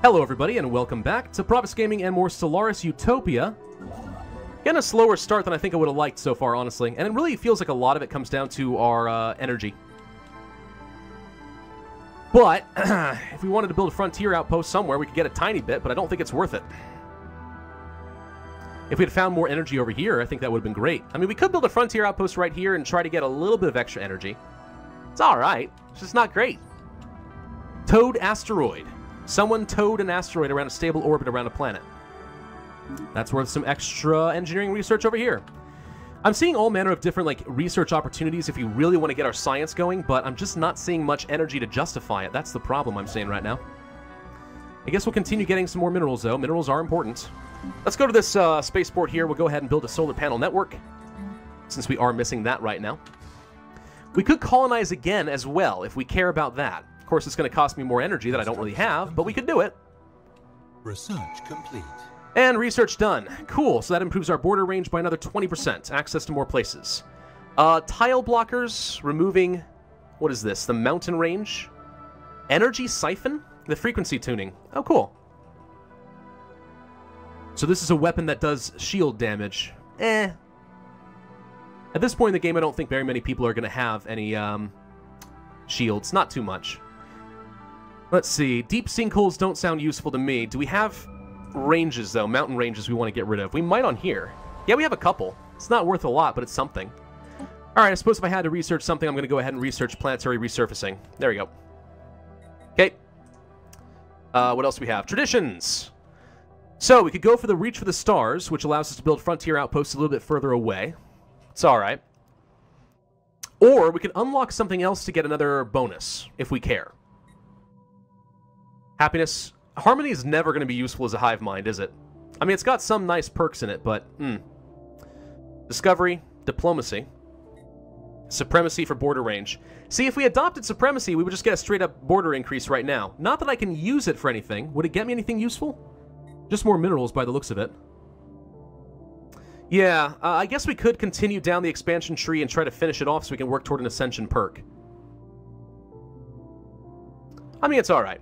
Hello everybody and welcome back to Pravus Gaming and more Stellaris Utopia. Getting a slower start than I think I would have liked so far, honestly. And it really feels like a lot of it comes down to our energy. But, if we wanted to build a frontier outpost somewhere, we could get a tiny bit, but I don't think it's worth it. If we had found more energy over here, I think that would have been great. I mean, we could build a frontier outpost right here and try to get a little bit of extra energy. It's alright. It's just not great. Towed asteroid. Someone towed an asteroid around a stable orbit around a planet. That's worth some extra engineering research over here. I'm seeing all manner of different, research opportunities if you really want to get our science going, but I'm just not seeing much energy to justify it. That's the problem I'm seeing right now. I guess we'll continue getting some more minerals, though. Minerals are important. Let's go to this spaceport here. We'll go ahead and build a solar panel network, since we are missing that right now. We could colonize again as well, if we care about that. Of course, it's going to cost me more energy that I don't really have, but we could do it. Research complete. And research done. Cool, so that improves our border range by another 20%. Access to more places. Tile blockers, removing... What is this? The mountain range? Energy siphon? The frequency tuning. Oh, cool. So this is a weapon that does shield damage. At this point in the game, I don't think very many people are going to have any shields. Not too much. Let's see. Deep sinkholes don't sound useful to me. Do we have ranges, though? Mountain ranges we want to get rid of. We might on here. Yeah, we have a couple. It's not worth a lot, but it's something. Alright, I suppose if I had to research something, I'm going to go ahead and research planetary resurfacing. There we go. Okay. What else do we have? Traditions! So, we could go for the Reach for the Stars, which allows us to build frontier outposts a little bit further away. It's alright. Or, we could unlock something else to get another bonus, if we care. Happiness. Harmony is never going to be useful as a hive mind, is it? I mean, it's got some nice perks in it, but... Discovery. Diplomacy. Supremacy for border range. See, if we adopted Supremacy, we would just get a straight-up border increase right now. Not that I can use it for anything. Would it get me anything useful? Just more minerals by the looks of it. Yeah, I guess we could continue down the expansion tree and try to finish it off so we can work toward an Ascension perk. I mean, it's alright.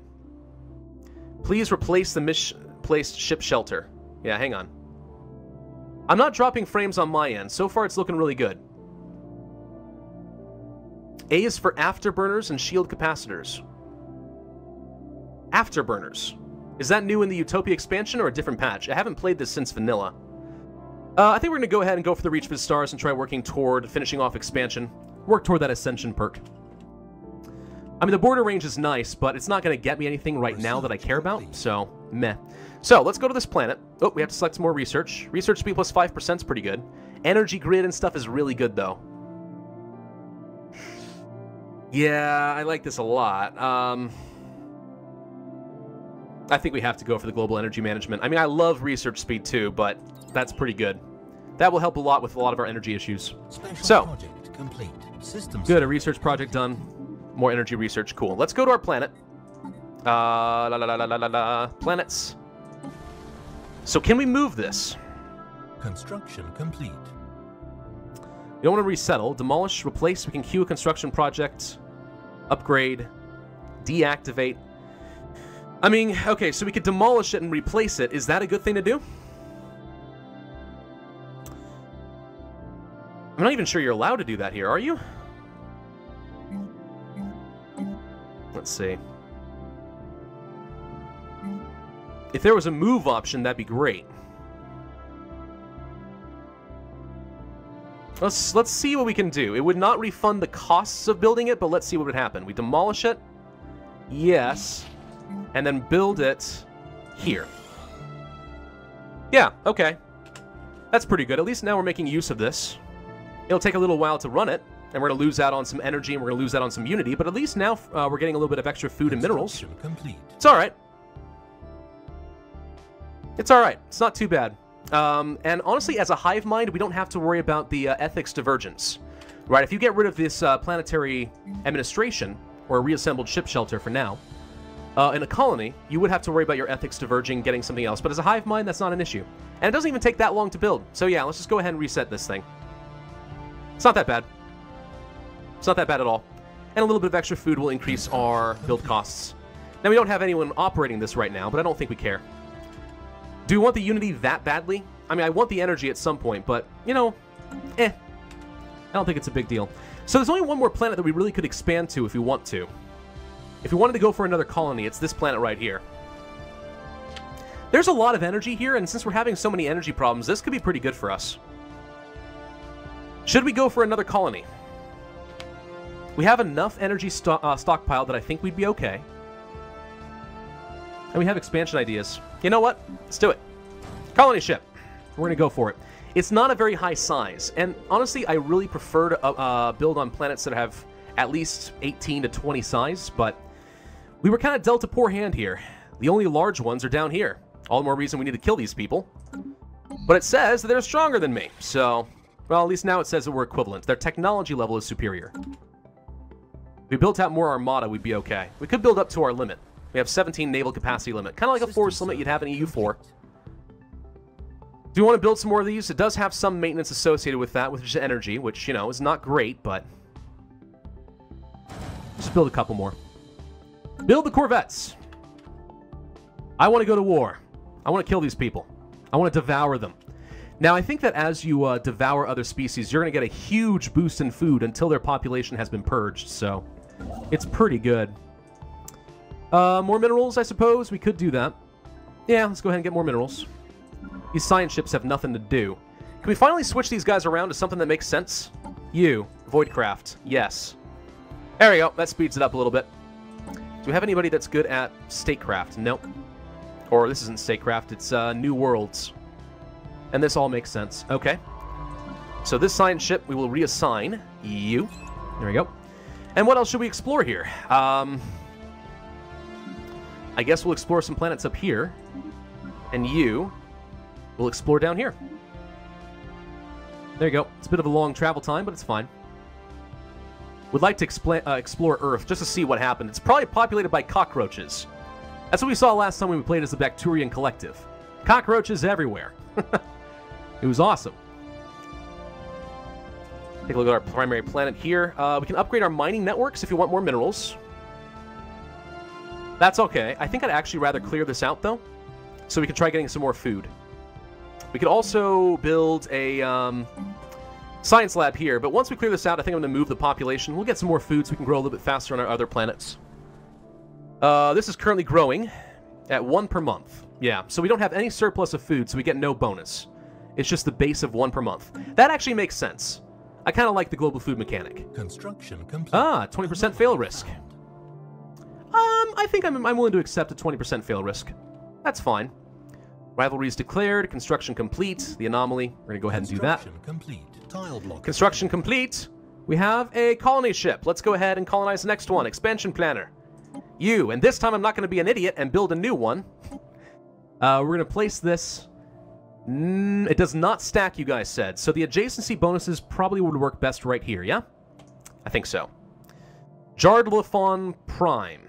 Please replace the misplaced ship shelter. Yeah, hang on. I'm not dropping frames on my end. So far, it's looking really good. A is for afterburners and shield capacitors. Afterburners. Is that new in the Utopia expansion or a different patch? I haven't played this since vanilla. I think we're going to go ahead and go for the Reach for the Stars and try working toward finishing off expansion. Work toward that Ascension perk. I mean, the border range is nice, but it's not going to get me anything right now that I care about, so meh. So, let's go to this planet. Oh, we have to select some more research. Research speed plus 5% is pretty good. Energy grid and stuff is really good, though. Yeah, I like this a lot. I think we have to go for the global energy management. I mean, I love research speed too, but that's pretty good. That will help a lot with a lot of our energy issues. So, project complete. Systems good, a research project done. More energy research, cool. Let's go to our planet. Planets. So can we move this? Construction complete. You don't want to resettle. Demolish, replace. We can queue a construction project. Upgrade. Deactivate. I mean, okay, so we could demolish it and replace it. Is that a good thing to do? I'm not even sure you're allowed to do that here, are you? Let's see. If there was a move option, that'd be great. Let's see what we can do. It would not refund the costs of building it, but let's see what would happen. We demolish it. Yes. And then build it here. Yeah, okay. That's pretty good. At least now we're making use of this. It'll take a little while to run it, and we're going to lose out on some energy, and we're going to lose out on some unity, but at least now we're getting a little bit of extra food and minerals. Complete. It's alright. It's alright. It's not too bad. And honestly, as a hive mind, we don't have to worry about the ethics divergence. Right, if you get rid of this planetary administration, or a reassembled ship shelter for now, in a colony, you would have to worry about your ethics diverging, getting something else. But as a hive mind, that's not an issue. And it doesn't even take that long to build. So yeah, let's just go ahead and reset this thing. It's not that bad. It's not that bad at all. And a little bit of extra food will increase our build costs. Now, we don't have anyone operating this right now, but I don't think we care. Do we want the Unity that badly? I mean, I want the energy at some point, but, you know, I don't think it's a big deal. So there's only one more planet that we really could expand to if we want to. If we wanted to go for another colony, it's this planet right here. There's a lot of energy here, and since we're having so many energy problems, this could be pretty good for us. Should we go for another colony? We have enough energy stockpiled that I think we'd be okay. And we have expansion ideas. You know what? Let's do it. Colony ship. We're going to go for it. It's not a very high size, and honestly, I really prefer to build on planets that have at least 18 to 20 size, but we were kind of dealt a poor hand here. The only large ones are down here. All the more reason we need to kill these people. But it says that they're stronger than me, so... Well, at least now it says that we're equivalent. Their technology level is superior. If we built out more armada, we'd be okay. We could build up to our limit. We have 17 naval capacity limit. Kind of like a force limit you'd have in EU4. Do you want to build some more of these? It does have some maintenance associated with that, which is energy, which, you know, is not great, but... Just build a couple more. Build the corvettes! I want to go to war. I want to kill these people. I want to devour them. Now, I think that as you devour other species, you're going to get a huge boost in food until their population has been purged, so... It's pretty good. More minerals, I suppose? We could do that. Yeah, let's go ahead and get more minerals. These science ships have nothing to do. Can we finally switch these guys around to something that makes sense? You. Voidcraft. Yes. There we go. That speeds it up a little bit. Do we have anybody that's good at statecraft? Nope. Or this isn't statecraft. It's New Worlds. And this all makes sense. Okay. So this science ship, we will reassign you. There we go. And what else should we explore here? I guess we'll explore some planets up here. And you... We'll explore down here. There you go. It's a bit of a long travel time, but it's fine. Would like to explore Earth just to see what happened. It's probably populated by cockroaches. That's what we saw last time when we played as the Bacterian Collective. Cockroaches everywhere. It was awesome. Take a look at our primary planet here. We can upgrade our mining networks if you want more minerals. That's okay. I think I'd actually rather clear this out, though, so we can try getting some more food. We could also build a science lab here, but once we clear this out, I think I'm going to move the population. We'll get some more food so we can grow a little bit faster on our other planets. This is currently growing at 1 per month. Yeah, so we don't have any surplus of food, so we get no bonus. It's just the base of 1 per month. That actually makes sense. I kind of like the global food mechanic. Construction complete. 20% fail risk. I think I'm willing to accept a 20% fail risk. That's fine. Rivalries declared, construction complete, the anomaly. We're going to go ahead and do that. Construction complete. Tile block. Construction complete. We have a colony ship. Let's go ahead and colonize the next one. Expansion planner. You. And this time I'm not going to be an idiot and build a new one. We're going to place this. It does not stack, you guys said. So the adjacency bonuses probably would work best right here, yeah? I think so. Jardlafon Prime.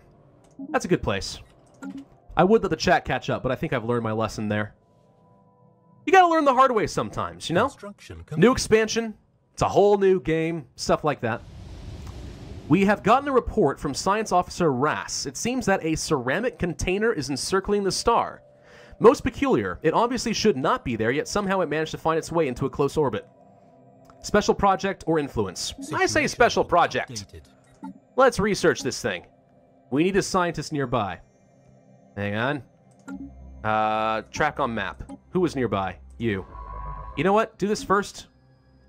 That's a good place. I would let the chat catch up, but I think I've learned my lesson there. You gotta learn the hard way sometimes, you know? New expansion, it's a whole new game, stuff like that. We have gotten a report from Science Officer Rass. It seems that a ceramic container is encircling the star. Most peculiar, it obviously should not be there, yet somehow it managed to find its way into a close orbit. Special project or influence? I say special project. Let's research this thing. We need a scientist nearby. Hang on. Track on map. Who was nearby? You. You know what? Do this first,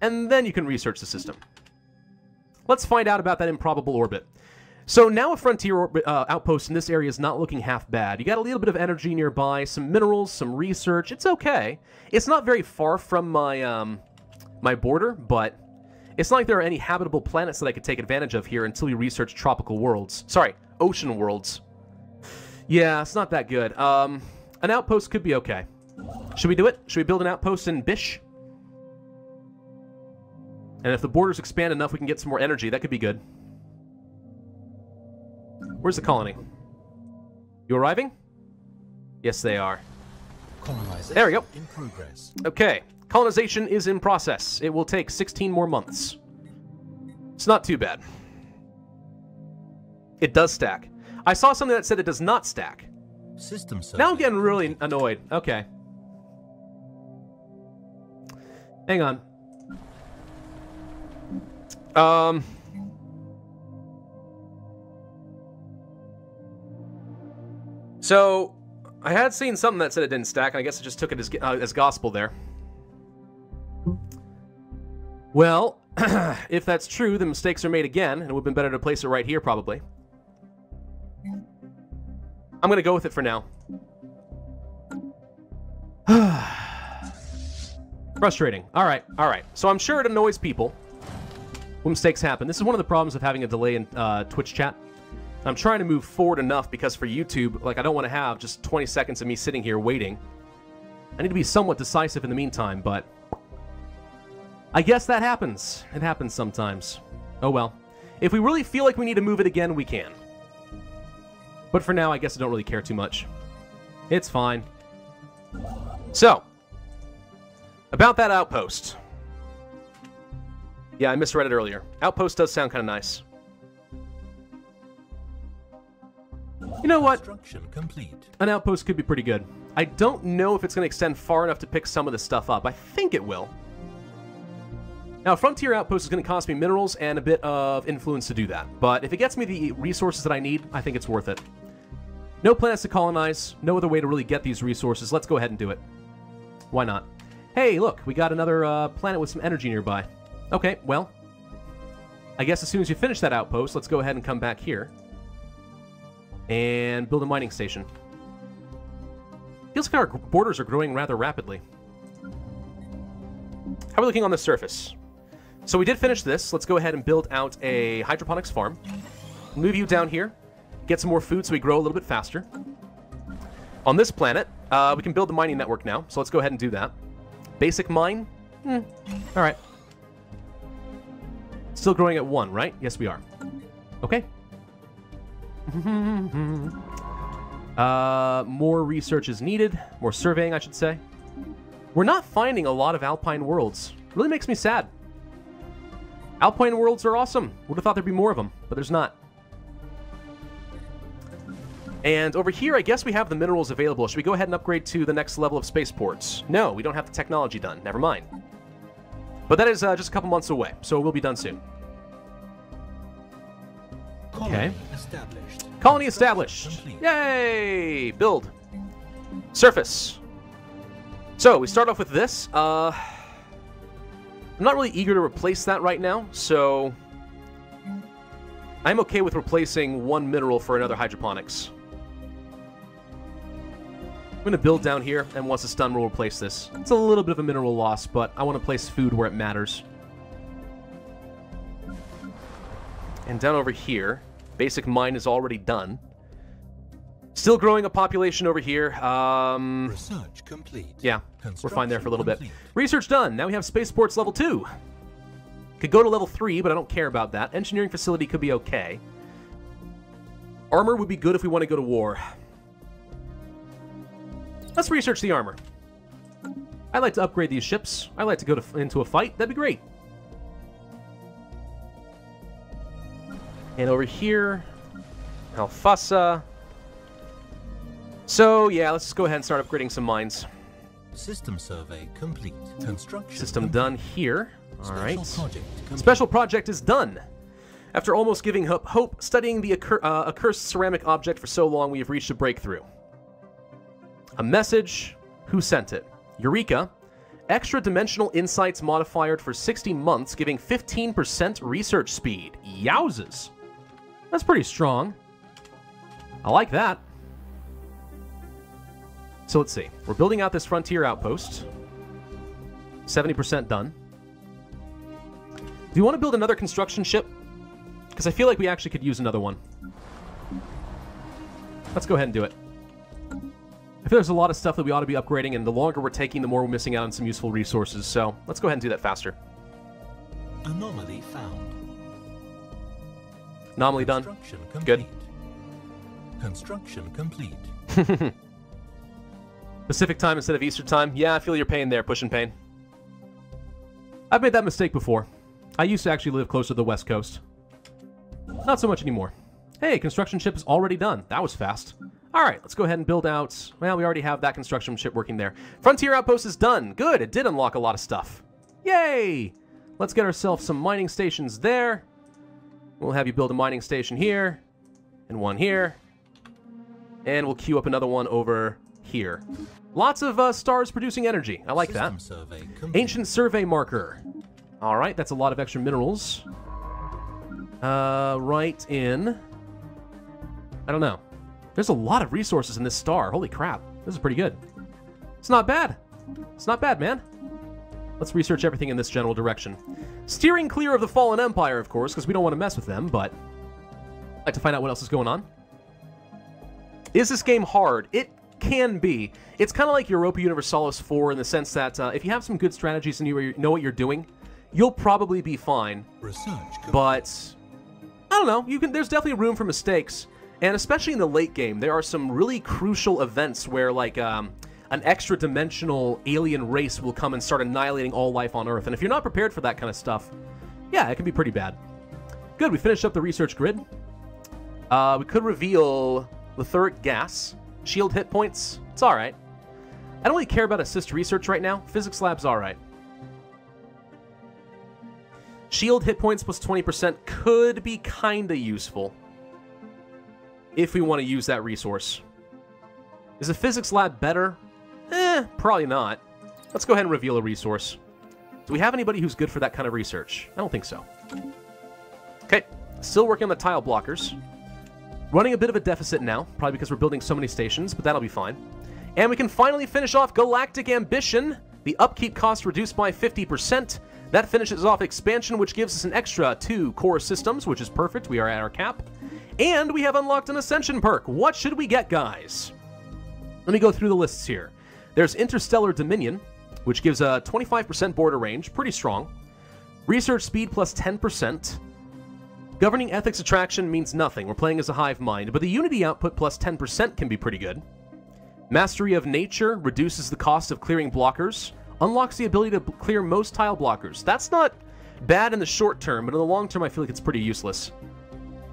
and then you can research the system. Let's find out about that improbable orbit. So now a frontier orbit, outpost in this area is not looking half bad. You got a little bit of energy nearby, some minerals, some research. It's okay. It's not very far from my my border, but it's not like there are any habitable planets that I could take advantage of here until we research tropical worlds. Sorry, ocean worlds. Yeah, it's not that good. An outpost could be okay. Should we do it? Should we build an outpost in Bish? And if the borders expand enough, we can get some more energy. That could be good. Where's the colony? You arriving? Yes, they are. There we go. In progress. Okay. Colonization is in process. It will take 16 more months. It's not too bad. It does stack. I saw something that said it does not stack. System survey. Now I'm getting really annoyed. Okay. Hang on. So, I had seen something that said it didn't stack, and I guess I just took it as gospel there. Well, if that's true, the mistakes are made again, and it would have been better to place it right here, probably. I'm going to go with it for now. Frustrating. All right. So I'm sure it annoys people when mistakes happen. This is one of the problems of having a delay in Twitch chat. I'm trying to move forward enough because for YouTube, like, I don't want to have just 20 seconds of me sitting here waiting. I need to be somewhat decisive in the meantime, but I guess that happens. It happens sometimes. Oh well. If we really feel like we need to move it again, we can. But for now, I guess I don't really care too much. It's fine. So, about that outpost. Yeah, I misread it earlier. Outpost does sound kind of nice. You know what? Construction complete. An outpost could be pretty good. I don't know if it's going to extend far enough to pick some of this stuff up. I think it will. Now, a Frontier Outpost is going to cost me minerals and a bit of influence to do that. But if it gets me the resources that I need, I think it's worth it. No planets to colonize, no other way to really get these resources. Let's go ahead and do it. Why not? Hey, look, we got another planet with some energy nearby. Okay, well, I guess as soon as you finish that outpost, let's go ahead and come back here and build a mining station. Feels like our borders are growing rather rapidly. How are we looking on the surface? So we did finish this. Let's go ahead and build out a hydroponics farm. Move you down here. Get some more food so we grow a little bit faster. On this planet, we can build the mining network now. So let's go ahead and do that. Basic mine? All right. Still growing at 1, right? Yes, we are. Okay. More research is needed. More surveying, I should say. We're not finding a lot of alpine worlds. Really makes me sad. Alpine worlds are awesome. Would have thought there'd be more of them, but there's not. And over here, I guess we have the minerals available. Should we go ahead and upgrade to the next level of spaceports? No, we don't have the technology done. Never mind. But that is just a couple months away, so it will be done soon. Okay. Colony established. Yay! Build. Surface. So, we start off with this. I'm not really eager to replace that right now, so I'm okay with replacing one mineral for another hydroponics. I'm going to build down here, and once it's done, we'll replace this. It's a little bit of a mineral loss, but I want to place food where it matters. And down over here, basic mine is already done. Still growing a population over here. Research complete. Yeah, we're fine there for a little bit. Research done. Now we have spaceports level 2. Could go to level 3, but I don't care about that. Engineering facility could be okay. Armor would be good if we want to go to war. Let's research the armor. I'd like to upgrade these ships. I'd like to go into a fight. That'd be great. And over here, Alfasa. So, yeah, let's just go ahead and start upgrading some mines. System survey complete. Construction System complete. done here. All right. Project complete. Special project is done. After almost giving up hope, studying the accursed ceramic object for so long, we have reached a breakthrough. A message. Who sent it? Eureka. Extra dimensional insights modifier for 60 months, giving 15% research speed. Yowzes. That's pretty strong. I like that. So let's see. We're building out this frontier outpost. 70% done. Do you want to build another construction ship? Because I feel like we actually could use another one. Let's go ahead and do it. I feel there's a lot of stuff that we ought to be upgrading, and the longer we're taking, the more we're missing out on some useful resources. So let's go ahead and do that faster. Anomaly found. Anomaly done. Construction complete. Good. Construction complete. Pacific time instead of Eastern time. Yeah, I feel your pain there, Push and Pain. I've made that mistake before. I used to actually live closer to the West Coast. Not so much anymore. Hey, construction ship is already done. That was fast. All right, let's go ahead and build out... Well, we already have that construction ship working there. Frontier outpost is done. Good, it did unlock a lot of stuff. Yay! Let's get ourselves some mining stations there. We'll have you build a mining station here, and one here. And we'll queue up another one over here. Lots of stars producing energy. I like that. Ancient survey marker. All right, that's a lot of extra minerals. Right in... I don't know. There's a lot of resources in this star. Holy crap. This is pretty good. It's not bad. It's not bad, man. Let's research everything in this general direction. Steering clear of the Fallen Empire, of course, because we don't want to mess with them, but I'd like to find out what else is going on. Is this game hard? It can be. It's kind of like Europa Universalis 4 in the sense that if you have some good strategies and you know what you're doing, you'll probably be fine. But I don't know. There's definitely room for mistakes. And especially in the late game, there are some really crucial events where, like, an extra-dimensional alien race will come and start annihilating all life on Earth. And if you're not prepared for that kind of stuff, yeah, it can be pretty bad. Good, we finished up the research grid. We could reveal Lethuric gas, shield hit points. It's all right. I don't really care about assist research right now. Physics lab's all right. Shield hit points plus 20% could be kind of useful if we want to use that resource. Is a physics lab better? Probably not. Let's go ahead and reveal a resource. Do we have anybody who's good for that kind of research? I don't think so. Okay, still working on the tile blockers. Running a bit of a deficit now, probably because we're building so many stations, but that'll be fine. And we can finally finish off Galactic Ambition. The upkeep cost reduced by 50%. That finishes off expansion, which gives us an extra 2 core systems, which is perfect. We are at our cap. And we have unlocked an Ascension perk. What should we get, guys? Let me go through the lists here. There's Interstellar Dominion, which gives a 25% border range. Pretty strong. Research speed plus 10%. Governing Ethics Attraction means nothing. We're playing as a Hive Mind. But the Unity output plus 10% can be pretty good. Mastery of Nature reduces the cost of clearing blockers. Unlocks the ability to clear most tile blockers. That's not bad in the short term, but in the long term I feel like it's pretty useless.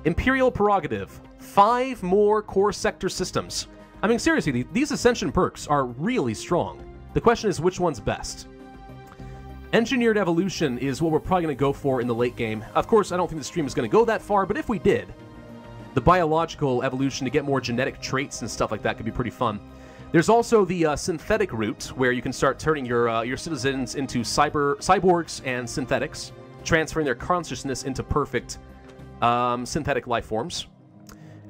Imperial Prerogative. 5 more core sector systems. I mean, seriously, these Ascension perks are really strong. The question is, which one's best? Engineered Evolution is what we're probably going to go for in the late game. Of course, I don't think the stream is going to go that far, but if we did, the Biological Evolution to get more genetic traits and stuff like that could be pretty fun. There's also the synthetic route, where you can start turning your citizens into cyborgs and synthetics, transferring their consciousness into perfect synthetic life forms.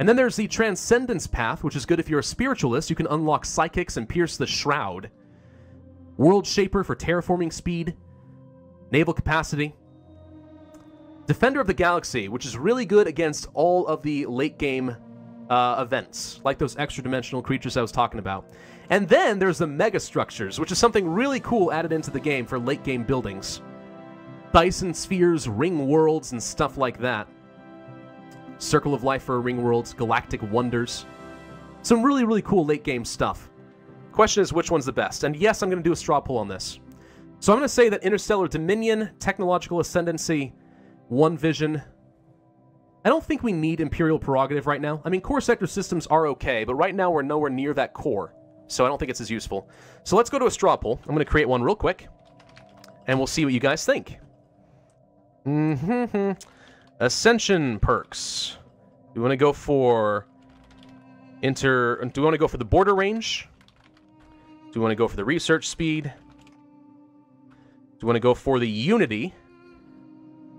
And then there's the Transcendence path, which is good if you're a spiritualist. You can unlock psychics and pierce the shroud. World Shaper for terraforming speed, naval capacity. Defender of the Galaxy, which is really good against all of the late game events, like those extra-dimensional creatures I was talking about. And then there's the Mega Structures, which is something really cool added into the game for late game buildings. Dyson Spheres, Ring Worlds, and stuff like that. Circle of Life for Ring Worlds, Galactic Wonders. Some really, really cool late game stuff. Question is, which one's the best? And yes, I'm going to do a straw poll on this. So I'm going to say that Interstellar Dominion, Technological Ascendancy, One Vision. I don't think we need Imperial Prerogative right now. I mean, core sector systems are okay, but right now we're nowhere near that core. So I don't think it's as useful. So let's go to a straw poll. I'm going to create one real quick, and we'll see what you guys think. Ascension perks. Do we want to go for do we want to go for the border range? Do we want to go for the research speed? Do we want to go for the Unity?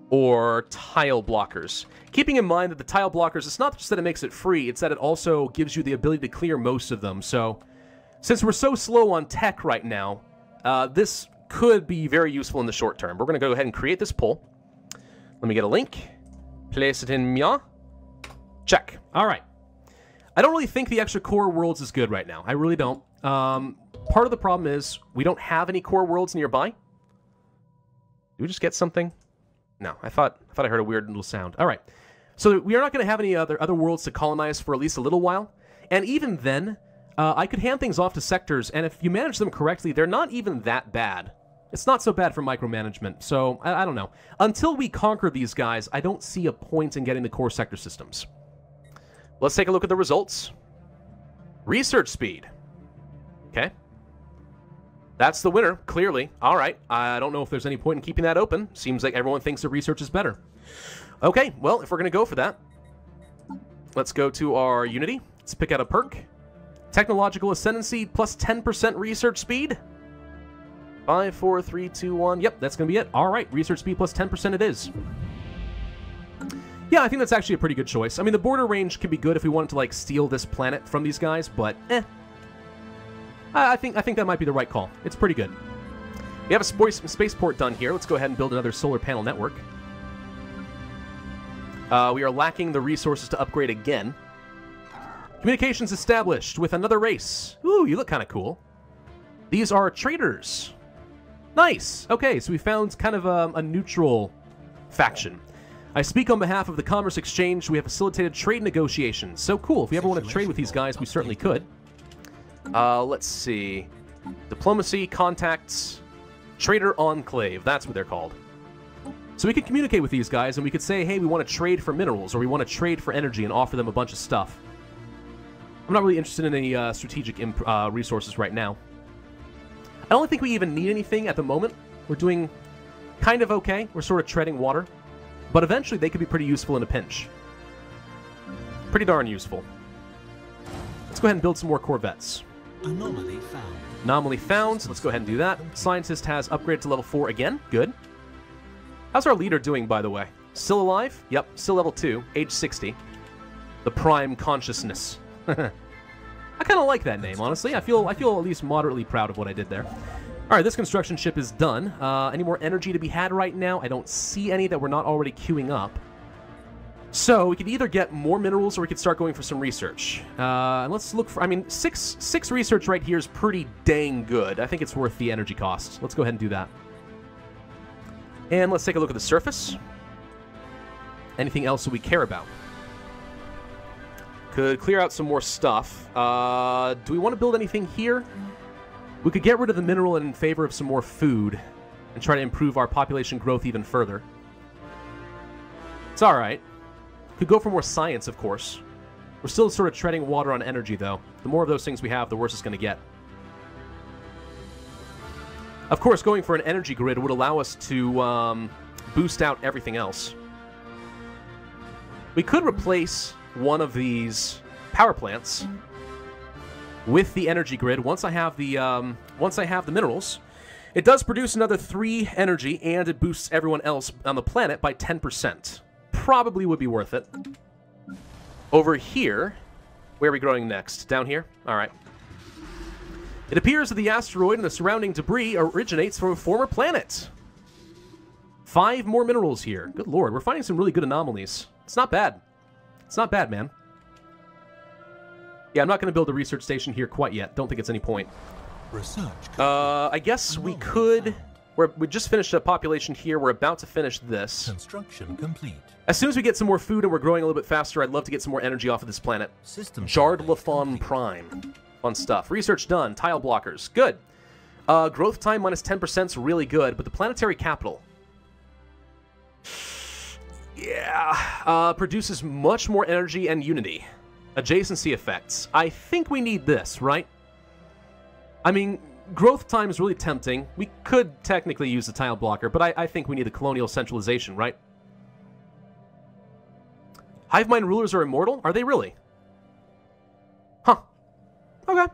Or tile blockers? Keeping in mind that the tile blockers, it's not just that it makes it free, it's that it also gives you the ability to clear most of them. So, since we're so slow on tech right now, this could be very useful in the short term. We're going to go ahead and create this poll. Let me get a link. Place it in Mia. Check. All right. I don't really think the extra core worlds is good right now. I really don't. Part of the problem is we don't have any core worlds nearby. Do we just get something? No, I thought I heard a weird little sound. All right. So we are not going to have any other worlds to colonize for at least a little while. And even then, I could hand things off to sectors, and if you manage them correctly, they're not even that bad. It's not so bad for micromanagement, so I don't know. Until we conquer these guys, I don't see a point in getting the core sector systems. Let's take a look at the results. Research speed. Okay. That's the winner, clearly. All right. I don't know if there's any point in keeping that open. Seems like everyone thinks that research is better. Okay, well, if we're going to go for that, let's go to our Unity. Let's pick out a perk. Technological Ascendancy plus 10% research speed. 5, 4, 3, 2, 1. Yep, that's going to be it. All right, research speed plus 10% it is. Yeah, I think that's actually a pretty good choice. I mean, the border range can be good if we wanted to, like, steal this planet from these guys, but I think that might be the right call. It's pretty good. We have a spaceport done here. Let's go ahead and build another solar panel network. We are lacking the resources to upgrade again. Communications established with another race. Ooh, you look kind of cool. These are traders. Nice. Okay, so we found kind of a neutral faction. I speak on behalf of the Commerce Exchange. We have facilitated trade negotiations. So cool. If we ever want to trade with these guys, we certainly could. Let's see. Diplomacy, contacts, Trader Enclave. That's what they're called. So we could communicate with these guys, and we could say, hey, we want to trade for minerals, or we want to trade for energy and offer them a bunch of stuff. I'm not really interested in any strategic resources right now. I don't think we even need anything at the moment. We're doing kind of okay. We're sort of treading water. But eventually, they could be pretty useful in a pinch. Pretty darn useful. Let's go ahead and build some more Corvettes. Anomaly found. Anomaly found. Let's go ahead and do that. Scientist has upgraded to level 4 again. Good. How's our leader doing, by the way? Still alive? Yep, still level 2, age 60. The Prime Consciousness. I kind of like that name, honestly. I feel at least moderately proud of what I did there. All right, this construction ship is done. Any more energy to be had right now? I don't see any that we're not already queuing up. So we could either get more minerals or we could start going for some research. And let's look for, I mean, six research right here is pretty dang good. I think it's worth the energy cost. Let's go ahead and do that. And let's take a look at the surface. Anything else that we care about? Could clear out some more stuff. Do we want to build anything here? We could get rid of the mineral in favor of some more food and try to improve our population growth even further. It's alright. Could go for more science, of course. We're still sort of treading water on energy, though. The more of those things we have, the worse it's going to get. Of course, going for an energy grid would allow us to boost out everything else. We could replace one of these power plants with the energy grid. Once I have the minerals, it does produce another 3 energy, and it boosts everyone else on the planet by 10%. Probably would be worth it. Over here, where are we growing next? Down here? All right. It appears that the asteroid and the surrounding debris originates from a former planet. 5 more minerals here. Good lord, we're finding some really good anomalies. It's not bad. It's not bad, man. Yeah, I'm not going to build a research station here quite yet. Don't think it's any point. Research. I guess we could... We just finished a population here. We're about to finish this. Construction complete. As soon as we get some more food and we're growing a little bit faster, I'd love to get some more energy off of this planet. System Jarred Lafon Prime. Fun stuff. Research done. Tile blockers. Good. Growth time minus 10% is really good, but the planetary capital... Yeah. Produces much more energy and unity. Adjacency effects. I think we need this, right? I mean, growth time is really tempting. We could technically use the tile blocker, but I think we need the colonial centralization, right? Hive Mind rulers are immortal? Are they really? Huh. Okay.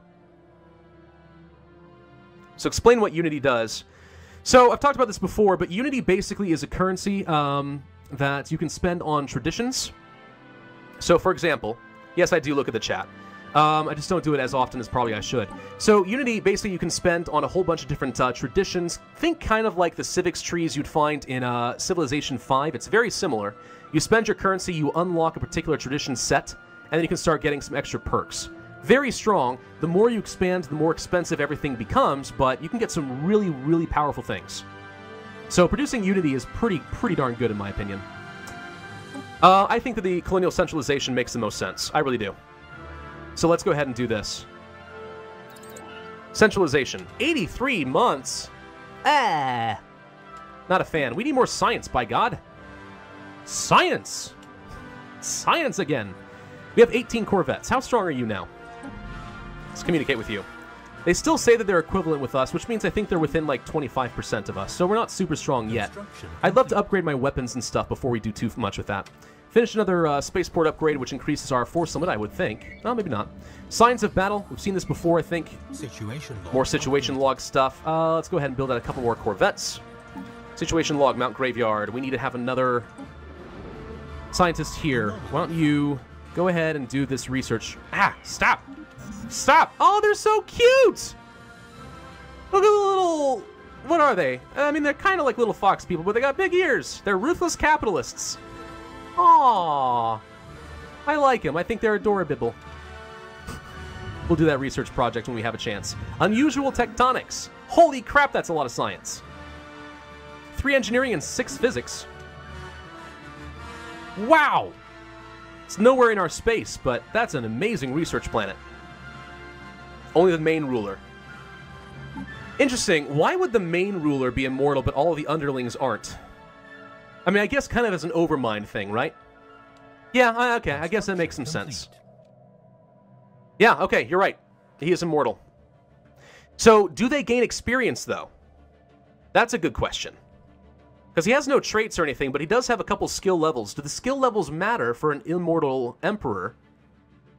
So explain what Unity does. So I've talked about this before, but Unity basically is a currency that you can spend on traditions. So for example... Yes, I do look at the chat. I just don't do it as often as probably I should. So Unity, basically, you can spend on a whole bunch of different traditions. Think kind of like the civics trees you'd find in Civilization 5. It's very similar. You spend your currency, you unlock a particular tradition set, and then you can start getting some extra perks. Very strong. The more you expand, the more expensive everything becomes, but you can get some really, really powerful things. So producing Unity is pretty darn good, in my opinion. I think that the colonial centralization makes the most sense. I really do. So let's go ahead and do this. Centralization. 83 months? Ah. Not a fan. We need more science, by God. Science! Science again. We have 18 corvettes. How strong are you now? Let's communicate with you. They still say that they're equivalent with us, which means I think they're within like 25% of us, so we're not super strong yet. I'd love to upgrade my weapons and stuff before we do too much with that. Finish another spaceport upgrade, which increases our force limit, I would think. No, maybe not. Signs of battle. We've seen this before, I think. Situation log. More situation log stuff. Let's go ahead and build out a couple more corvettes. Situation log, Mount Graveyard. We need to have another scientist here. Why don't you go ahead and do this research? Ah, stop! Stop! Oh, they're so cute! Look at the little... What are they? I mean, they're kind of like little fox people, but they got big ears. They're ruthless capitalists. Aww. I like them. I think they're adorable. We'll do that research project when we have a chance. Unusual tectonics. Holy crap, that's a lot of science. 3 engineering and 6 physics. Wow! It's nowhere in our space, but that's an amazing research planet. Only the main ruler. Interesting. Why would the main ruler be immortal, but all of the underlings aren't? I mean, I guess kind of as an overmind thing, right? Yeah, okay. I guess that makes some sense. Yeah, okay, you're right. He is immortal. So, do they gain experience, though? That's a good question. Because he has no traits or anything, but he does have a couple skill levels. Do the skill levels matter for an immortal emperor?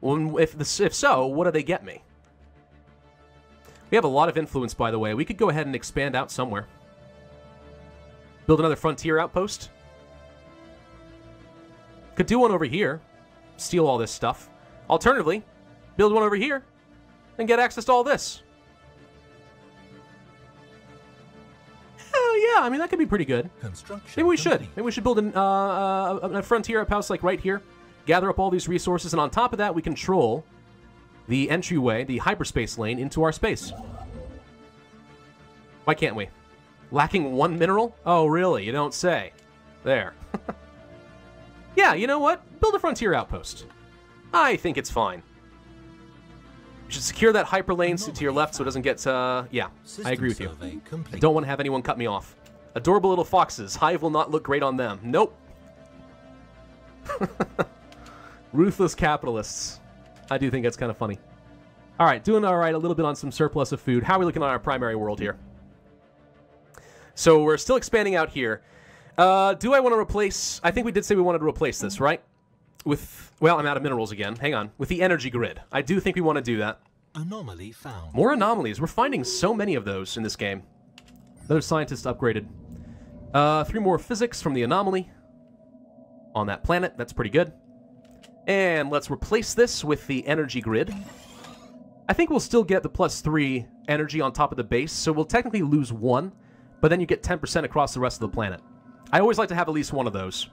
Well, if so, what do they get me? We have a lot of influence, by the way. We could go ahead and expand out somewhere. Build another frontier outpost. Could do one over here. Steal all this stuff. Alternatively, build one over here and get access to all this. Hell yeah, I mean, that could be pretty good. Maybe we should. Maybe we should build a frontier outpost like right here. Gather up all these resources, and on top of that, we control the entryway, the hyperspace lane, into our space. Why can't we? Lacking 1 mineral? Oh, really? You don't say. There. Yeah, you know what? Build a frontier outpost. I think it's fine. You should secure that hyperlane to your left so it doesn't get, yeah, I agree with you. I don't want to have anyone cut me off. Adorable little foxes. Hive will not look great on them. Nope. Ruthless capitalists. I do think that's kind of funny. All right, doing all right, a little bit on some surplus of food. How are we looking on our primary world here? So we're still expanding out here. Do I want to replace... I think we did say we wanted to replace this, right? With... Well, I'm out of minerals again. Hang on. With the energy grid. I do think we want to do that. Anomaly found. More anomalies. We're finding so many of those in this game. Another scientist upgraded. 3 more physics from the anomaly on that planet. That's pretty good. And let's replace this with the energy grid. I think we'll still get the +3 energy on top of the base, so we'll technically lose 1, but then you get 10% across the rest of the planet. I always like to have at least one of those.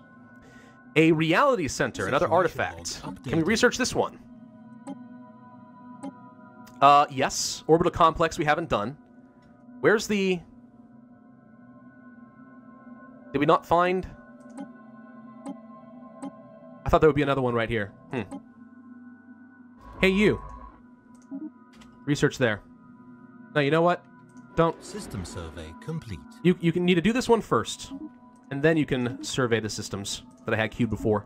A reality center, another artifact. Can we research this one? Yes. Orbital complex we haven't done. Where's the... Did we not find... I thought there would be another one right here. Hey, you. Research there. No, you know what? Don't. System survey complete. You can need to do this one first, and then you can survey the systems that I had queued before.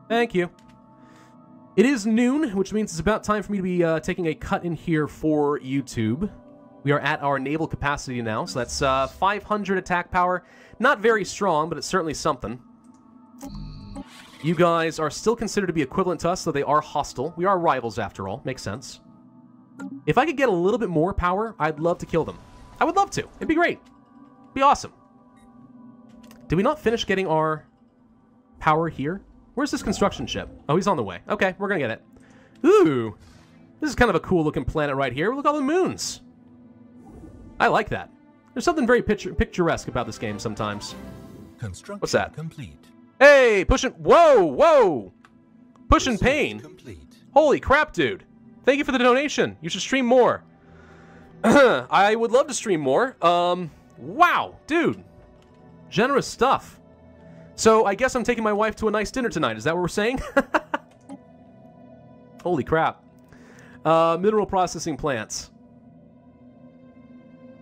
Thank you. It is noon, which means it's about time for me to be taking a cut in here for YouTube. We are at our naval capacity now, so that's 500 attack power. Not very strong, but it's certainly something. You guys are still considered to be equivalent to us, though they are hostile. We are rivals, after all. Makes sense. If I could get a little bit more power, I'd love to kill them. I would love to. It'd be great. It'd be awesome. Did we not finish getting our power here? Where's this construction ship? Oh, he's on the way. Okay, we're gonna get it. Ooh. This is kind of a cool-looking planet right here. Look at all the moons. I like that. There's something very picturesque about this game sometimes. What's that? Complete. Hey, pushing... Whoa, whoa! Pushing pain. Complete. Holy crap, dude. Thank you for the donation. You should stream more. I would love to stream more. Wow, dude. Generous stuff. So, I guess I'm taking my wife to a nice dinner tonight. Is that what we're saying? Holy crap. Mineral processing plants.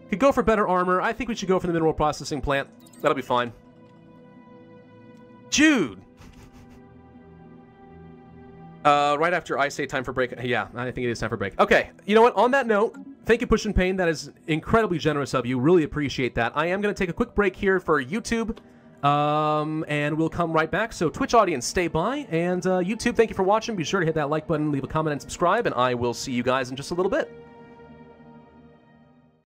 Could go for better armor. I think we should go for the mineral processing plant. That'll be fine. Jude! Right after I say time for break. Yeah, I think it is time for break. Okay, you know what? On that note, thank you, Push and Pain. That is incredibly generous of you. Really appreciate that. I am going to take a quick break here for YouTube, and we'll come right back. So Twitch audience, stay by. And YouTube, thank you for watching. Be sure to hit that like button, leave a comment, and subscribe. And I will see you guys in just a little bit.